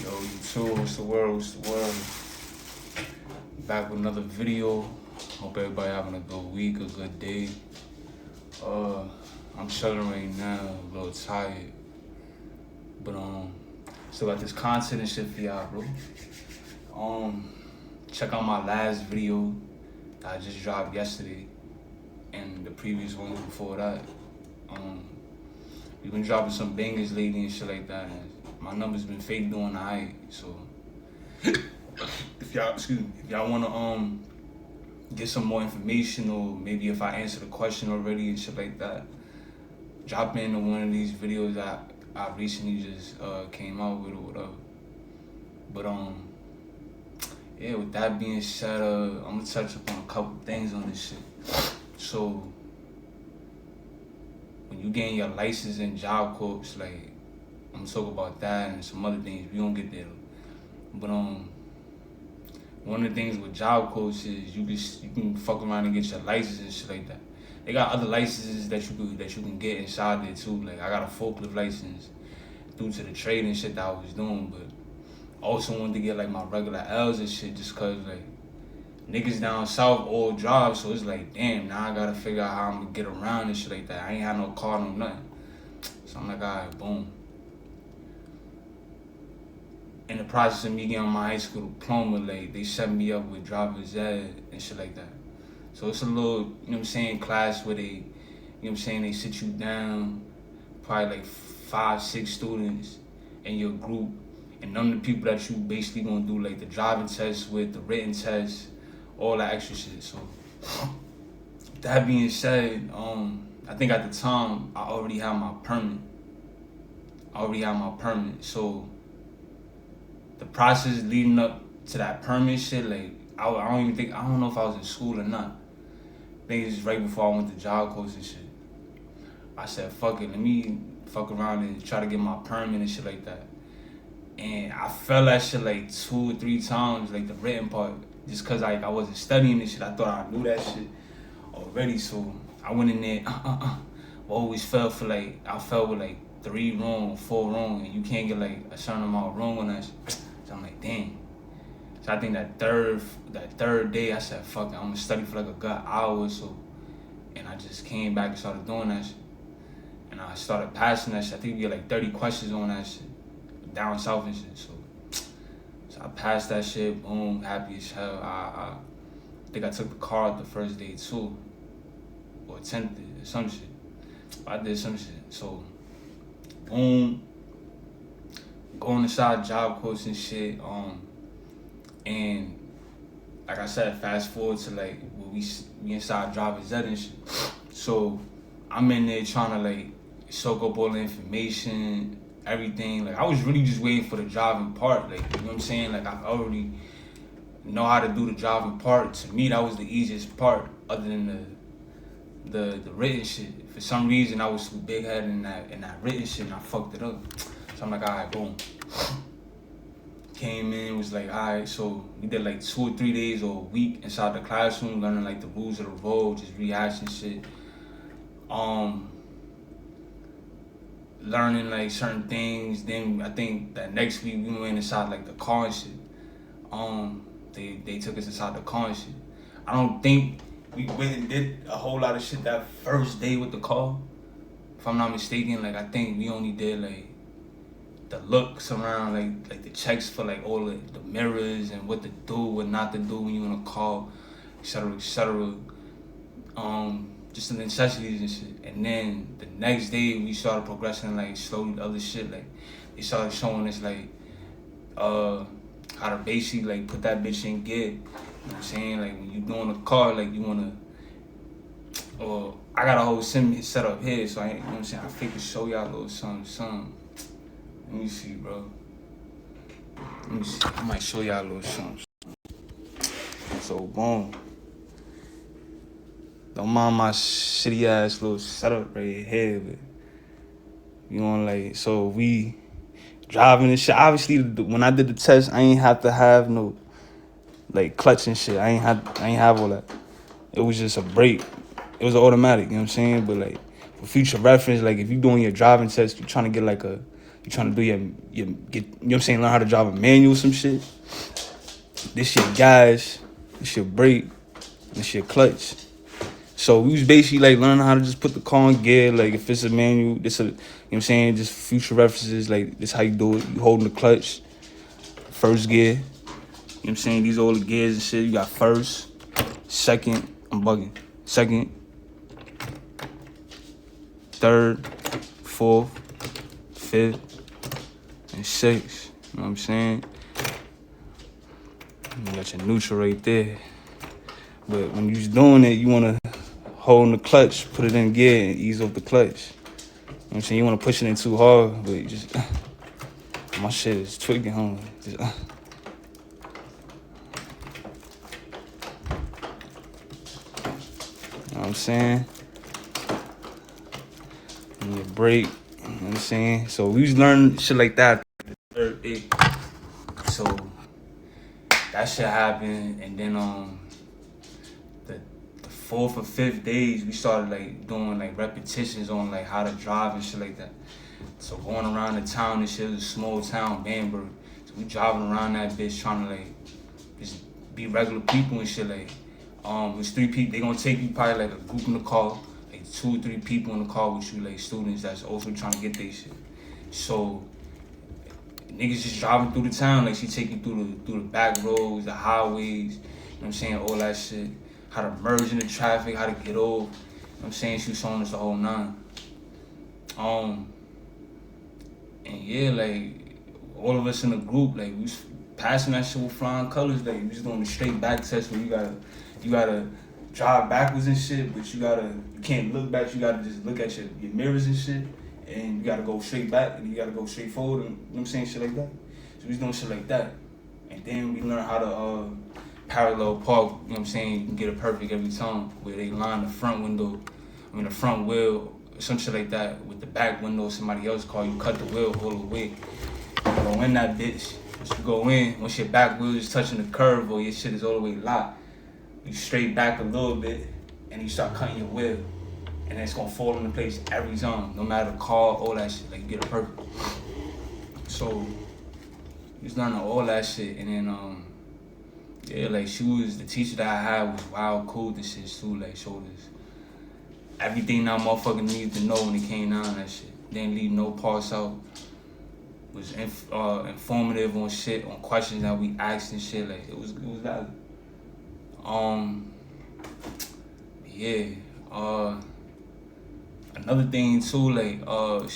Yo, you too. What's the word? What's the word? Back with another video. Hope everybody having a good week, a good day. I'm chilling right now, a little tired. But still got this content and shit for y'all, bro. Check out my last video that I just dropped yesterday and the previous one before that. We've been dropping some bangers lately and shit like that. And my numbers been fake doing alright, so if y'all wanna get some more information, or maybe if I answered a question already and shit like that, drop into one of these videos that I recently just came out with or whatever. But yeah, with that being said, I'm gonna touch upon a couple things on this shit. So when you getting your license in Jobcorps, like, I'm gonna talk about that and some other things. We don't get there. But one of the things with Jobcorps is you can fuck around and get your license and shit like that. They got other licenses that you can get inside there too. Like, I got a forklift license due to the trade and shit that I was doing, but I also wanted to get like my regular L's and shit just cause like niggas down south all drive, so it's like, damn, now I gotta figure out how I'm gonna get around and shit like that. I ain't had no car, no nothing. So I'm like, alright, boom. In the process of me getting my high school diploma, like, they set me up with driver's ed and shit like that. So it's a little, you know what I'm saying, class where they, you know what I'm saying, they sit you down, probably like 5-6 students in your group, and none of the people that you basically gonna do like the driving test with, the written test, all that extra shit. So that being said, I think at the time I already had my permit. So the process leading up to that permit shit, like, I don't know if I was in school or not. I think it's right before I went to Jobcorps and shit. I said, fuck it, let me fuck around and try to get my permit and shit like that. And I felt that shit like 2 or 3 times, like the written part, just cause like I wasn't studying this shit. I thought I knew that shit already, so I went in there, always felt with like 3 wrong, 4 wrong, and you can't get like a certain amount wrong on that shit. So I'm like, dang. So I think that third day, I said, fuck it, I'm gonna study for like a good hour or so. And I just came back and started doing that shit. And I started passing that shit. I think we get like 30 questions on that shit, down south and shit. So I passed that shit, boom, happy as hell. I think I took the car out the first day too, or attempted or some shit. I did some shit. So, boom, going inside Jobcorps and shit. And like I said, fast forward to like when we inside driver's ed and shit. So I'm in there trying to like soak up all the information, everything. Like, I was really just waiting for the driving part. Like, you know what I'm saying? Like, I already know how to do the driving part. To me, that was the easiest part, other than the written shit. For some reason, I was too big headed in that written shit, and I fucked it up. So I'm like, alright, boom. Came in, was like, alright, so we did like 2 or 3 days or a week inside the classroom, learning like the rules of the road, just rehashing shit. Learning like certain things. Then I think that next week we went inside like the car and shit. They took us inside the car and shit. I don't think we went and did a whole lot of shit that first day with the car. If I'm not mistaken, like, I think we only did like the looks around, like the checks for like all the mirrors and what to do, what not to do when you in a car, etc., etc. Just the necessities and shit. And then the next day we started progressing like slowly the other shit. Like, they started showing us like how to basically like put that bitch in gear. You know what I'm saying? Like, when you doing a car, like, you wanna, or I got a whole sim set up here, so you know what I'm saying, I figured show y'all a little something. Let me see, bro. Let me see. I might show y'all a little something. So, boom. Don't mind my shitty ass little setup right here, but you know, like, so we driving and shit. Obviously, when I did the test, I ain't have to have no like clutch and shit. I ain't have all that. It was just a brake. It was automatic, you know what I'm saying? But like, for future reference, like, if you doing your driving test, you trying to get like a you trying to do your get, you know what I'm saying, learn how to drive a manual, some shit. This your gas, this your brake, this your clutch. So we was basically like learning how to just put the car in gear. Like if it's a manual, this a, you know what I'm saying, just future references. Like this how you do it. You holding the clutch, first gear. You know what I'm saying? These are all the gears and shit. You got first, second, I'm bugging. Second, third, fourth, fifth, and sixth. You know what I'm saying? You got your neutral right there. But when you're doing it, you want to hold in the clutch, put it in gear, and ease off the clutch. You know what I'm saying? You want to push it in too hard, but you just... my shit is tweaking, homie. Just... You know what I'm saying? And your brake, you know what I'm saying? So we was learning shit like that. So that shit happened, and then the fourth or fifth days we started like doing like repetitions on like how to drive and shit like that. So going around the town and shit, it was a small town, Bamberg. So we driving around that bitch trying to like just be regular people and shit. Like it was 3 people. They gonna take you probably like a group in the car, like 2 or 3 people in the car with you, like students that's also trying to get their shit. So niggas just driving through the town, like she take you through the back roads, the highways, you know what I'm saying, all that shit. How to merge in the traffic, how to get over, you know what I'm saying, she was showing us the whole 9. And yeah, like, all of us in the group, like, we was passing that shit with flying colors, like, we was doing the straight back test where you gotta drive backwards and shit, but you can't look back, you gotta just look at your mirrors and shit. And you gotta go straight back, and you gotta go straight forward, and you know what I'm saying, shit like that. So we was doing shit like that. And then we learned how to parallel park, you know what I'm saying, you can get it perfect every time, where they line the front wheel, some shit like that, with the back window of somebody else's car, you cut the wheel all the way. You go in that bitch, once you go in, once your back wheel is touching the curve or your shit is all the way locked, you straight back a little bit, and you start cutting your wheel. And it's gonna fall into place every time, no matter the car, all that shit, like you get it perfect. So, we was learning all that shit, and then, yeah, like the teacher that I had was wild cool, this shit too, like showed us everything that motherfucker needed to know when it came down that shit. Didn't leave no parts out. Was informative on shit, on questions that we asked and shit, like it was that. Yeah, another thing too, like I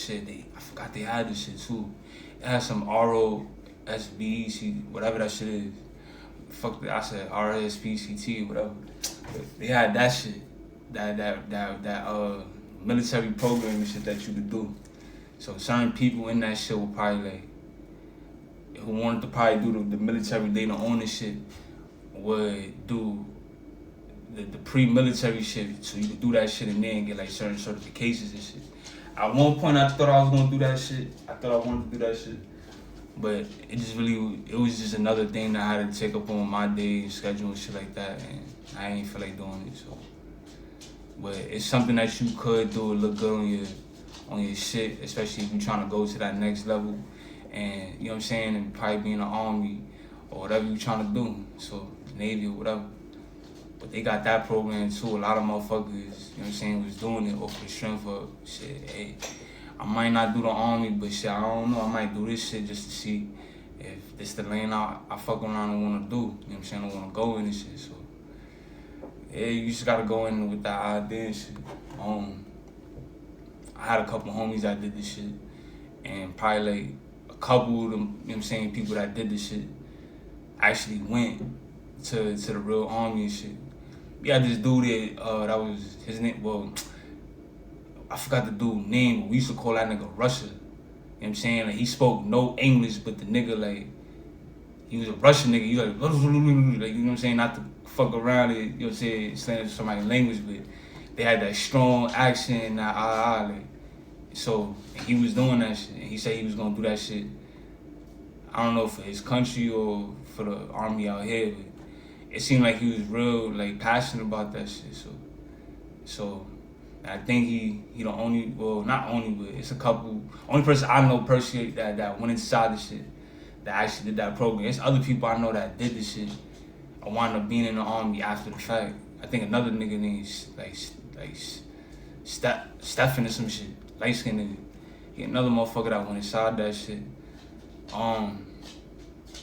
forgot they had this shit too. It had some ROSBC, whatever that shit is. I said RSPCT, whatever. But they had that shit, that military program and shit that you could do. So certain people in that shit were probably like, who wanted to probably do the military data on this shit, would do the pre-military shit, so you could do that shit and then get like certain certifications and shit. At one point I thought I was gonna do that shit. I thought I wanted to do that shit. But it was just another thing that I had to take up on my day schedule and shit like that, and I ain't feel like doing it, so. But it's something that you could do, look good on your shit, especially if you're trying to go to that next level, and you know what I'm saying, and probably be in the army or whatever you're trying to do, so Navy or whatever. But they got that program too. A lot of motherfuckers, you know what I'm saying, was doing it off the strength of shit. Hey, I might not do the army, but shit, I don't know. I might do this shit just to see if this the lane I fuck around and wanna do. You know what I'm saying? I wanna go in and shit. So yeah, you just gotta go in with that idea and shit. I had a couple homies that did this shit, and probably like a couple of them, you know what I'm saying, people that did this shit actually went to the real army and shit. We had this dude that was his name. Well, I forgot the dude's name, but we used to call that nigga Russia. You know what I'm saying? Like, he spoke no English, but the nigga, like, he was a Russian nigga. He was like, you know what I'm saying? Not to fuck around it, you know what I'm saying, slang somebody's language, but they had that strong accent and that like. So, and he was doing that shit, and he said he was gonna do that shit. I don't know, for his country or for the army out here, but it seemed like he was real, like, passionate about that shit. So And I think he the only, well, not only, but it's a couple, only person I know personally that went inside the shit, that actually did that program. There's other people I know that did the shit. I wound up being in the army after the fact. I think another nigga named Stephen or some shit, light skinned nigga. He another motherfucker that went inside that shit. And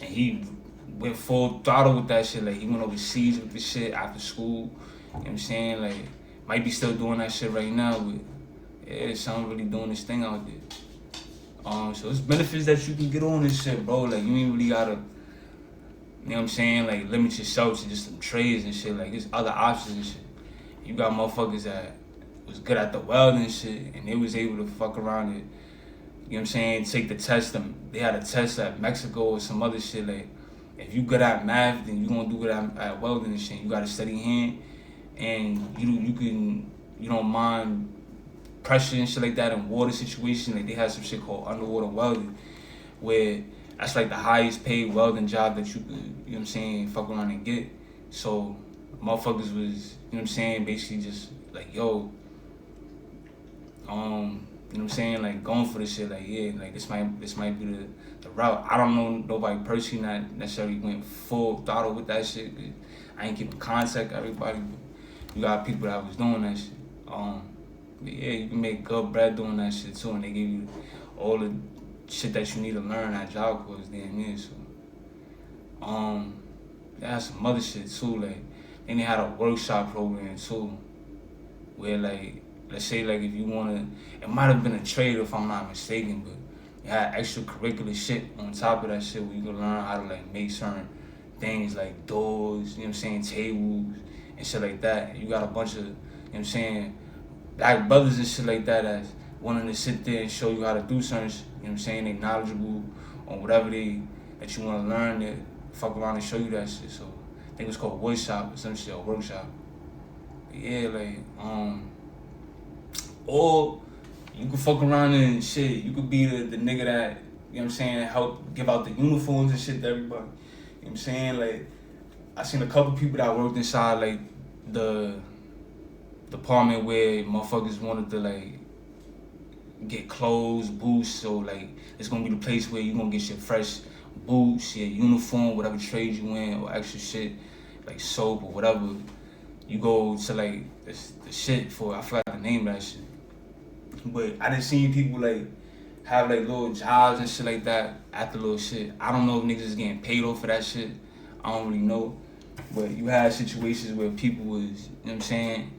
he went full throttle with that shit. Like, he went overseas with the shit after school. You know what I'm saying? Like, might be still doing that shit right now, but yeah, someone really doing this thing out there. So it's benefits that you can get on this shit, bro. Like, you ain't really gotta, you know what I'm saying? Like, limit yourself to just some trades and shit. Like, there's other options and shit. You got motherfuckers that was good at the welding and shit, and they was able to fuck around and, you know what I'm saying, take the test. They had a test at Mexico or some other shit. Like, if you good at math, then you gonna do good at welding and shit. You got a steady hand, and you don't mind pressure and shit like that in water situations. Like, they have some shit called underwater welding, where that's like the highest paid welding job that you could, you know what I'm saying, fuck around and get. So motherfuckers was, you know what I'm saying, basically just like, yo, you know what I'm saying, like, going for this shit, like, yeah, like, this might be the route. I don't know nobody personally that necessarily went full throttle with that shit. I ain't keeping contact with everybody, but you got people that was doing that shit. But yeah, you can make good bread doing that shit too, and they give you all the shit that you need to learn at Jobcorps, damn near. So, they had some other shit too, like, then they had a workshop program too, where, like, let's say, like, if you wanna, it might have been a trade if I'm not mistaken, but you had extracurricular shit on top of that shit where you could learn how to, like, make certain things like doors, you know what I'm saying, tables and shit like that. And you got a bunch of, you know what I'm saying, black brothers and shit like that that's wanting to sit there and show you how to do certain shit, you know what I'm saying, they knowledgeable on whatever that you wanna learn, that fuck around and show you that shit. So I think it was called woodshop or some shit, or workshop. But yeah, like, or you could fuck around and shit. You could be the nigga that, you know what I'm saying, help give out the uniforms and shit to everybody. You know what I'm saying? Like, I seen a couple people that worked inside, like, the department where motherfuckers wanted to, like, get clothes, boots. So, like, it's gonna be the place where you gonna get your fresh boots, your uniform, whatever trade you in, or extra shit, like soap or whatever. You go to, like, the shit for, I forgot the name of that shit. But I done seen people, like, have, like, little jobs and shit like that at the little shit. I don't know if niggas is getting paid off for that shit. I don't really know. But you had situations where people was, you know what I'm saying,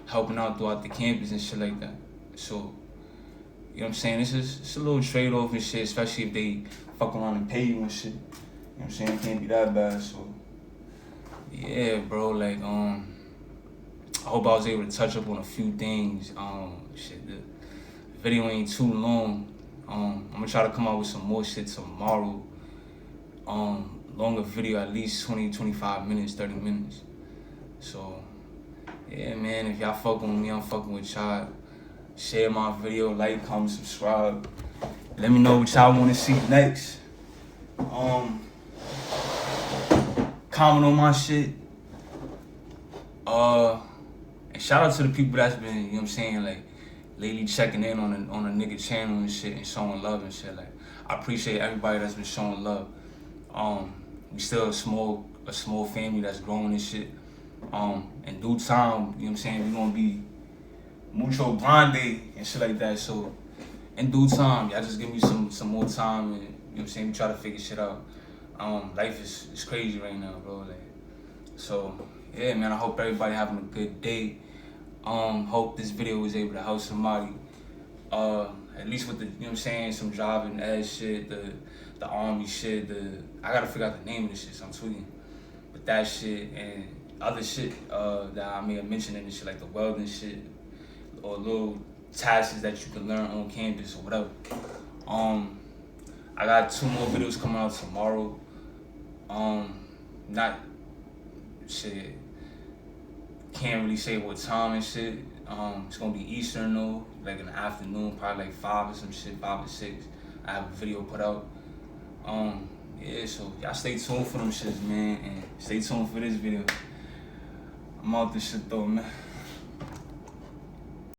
helping out throughout the campus and shit like that. So, you know what I'm saying, it's a little trade-off and shit, especially if they fuck around and pay you and shit. You know what I'm saying? It can't be that bad. So, yeah, bro, like, I hope I was able to touch up on a few things. Shit, the video ain't too long. I'm gonna try to come out with some more shit tomorrow. Longer video, at least 20, 25 minutes, 30 minutes. So, yeah, man, if y'all fucking with me, I'm fucking with y'all. Share my video, like, comment, subscribe. Let me know what y'all wanna see next. Comment on my shit. And shout out to the people that's been, you know what I'm saying, like, lately checking in on a nigga channel and shit and showing love and shit. Like, I appreciate everybody that's been showing love. We still a small family that's growing and shit. In due time, you know what I'm saying, we gonna be mucho grande and shit like that. So in due time, y'all just give me some more time, and, you know what I'm saying, we try to figure shit out. Life is crazy right now, bro. Like, so yeah, man, I hope everybody having a good day. Hope this video was able to help somebody. At least with the, you know what I'm saying, some driving ass shit, the army shit, I gotta figure out the name of this shit, so I'm tweeting. But that shit and other shit that I may have mentioned in this shit, like the welding shit, or little tasks that you can learn on campus or whatever. I got 2 more videos coming out tomorrow. Not shit. Can't really say what time and shit. It's gonna be Eastern though, like in the afternoon, probably like 5 or some shit, 5 or 6. I have a video put out. Yeah, so y'all stay tuned for them shits, man, and stay tuned for this video. I'm out this shit though, man.